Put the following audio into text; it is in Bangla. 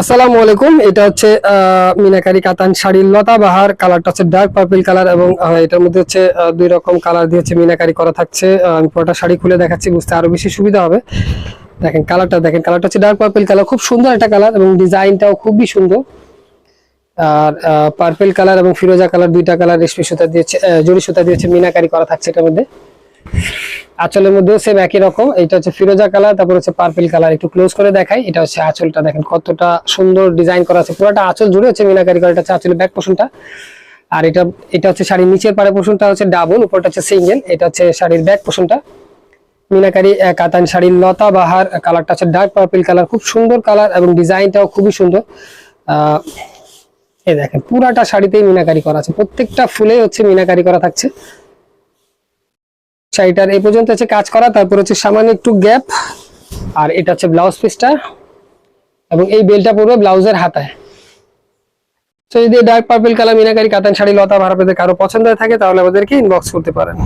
আসসালামু আলাইকুম। এটা হচ্ছে মিনাকারি কাতান শাড়ির লতা বাহার। কালারটা হচ্ছে ডার্ক পার্পল কালার এবং এটার মধ্যে হচ্ছে দুই রকম কালার দিয়ে হচ্ছে মিনাকারি করা থাকছে। আমি পুরোটা শাড়ি খুলে দেখাচ্ছি, বুঝতে আরো বেশি সুবিধা হবে। দেখেন কালারটা হচ্ছে ডার্ক পার্পল কালার, খুব সুন্দর একটা কালার এবং ডিজাইনটাও খুবই সুন্দর। আর পার্পল কালার এবং ফিরোজা কালার, দুইটা কালার রেশমি সুতা দিয়েছে, জরি সুতা দিয়েছে মিনাকারি করা থাকছে এটার মধ্যে। আঁচলের মধ্যেও সেম একই রকম, এটা হচ্ছে ফিরোজা কালার, তারপর হচ্ছে পার্পল কালার। একটু ক্লোজ করে দেখাই, এটা হচ্ছে আঁচলটা, দেখেন কতটা সুন্দর ডিজাইন করা আছে। পুরোটা আঁচল জুড়ে হচ্ছে মিনাকারি করা, এটা হচ্ছে আঁচলের ব্যাক পোর্শনটা। আর এটা হচ্ছে শাড়ির নিচের পাড়ে পোর্শনটা হচ্ছে ডাবল, উপরটা হচ্ছে সিঙ্গেল। এটা হচ্ছে শাড়ির ব্যাক পোর্শনটা। মিনাকারি কাতান শাড়ির লতা বাহার, কালারটা হচ্ছে ডার্ক পার্পল কালার, খুব সুন্দর কালার এবং ডিজাইনটাও খুবই সুন্দর। এই দেখেন পুরাটা শাড়িতেই মিনাকারি করা আছে, প্রত্যেকটা ফুলে হচ্ছে মিনাকারি করা থাকছে। শাড়িটার এই পর্যন্ত হচ্ছে কাজ করা, তারপর হচ্ছে সামান্য একটু গ্যাপ। আর এটা হচ্ছে ব্লাউজ পিসটা এবং এই বেলটা পড়বে ব্লাউজের হাতায়। তো যদি ডার্ক পার্পল কালার মিনাকারি কাতান শাড়ি লতা ভাড়া পেতে কারো পছন্দ হয়ে থাকে তাহলে আমাদেরকে ইনবক্স করতে পারেন।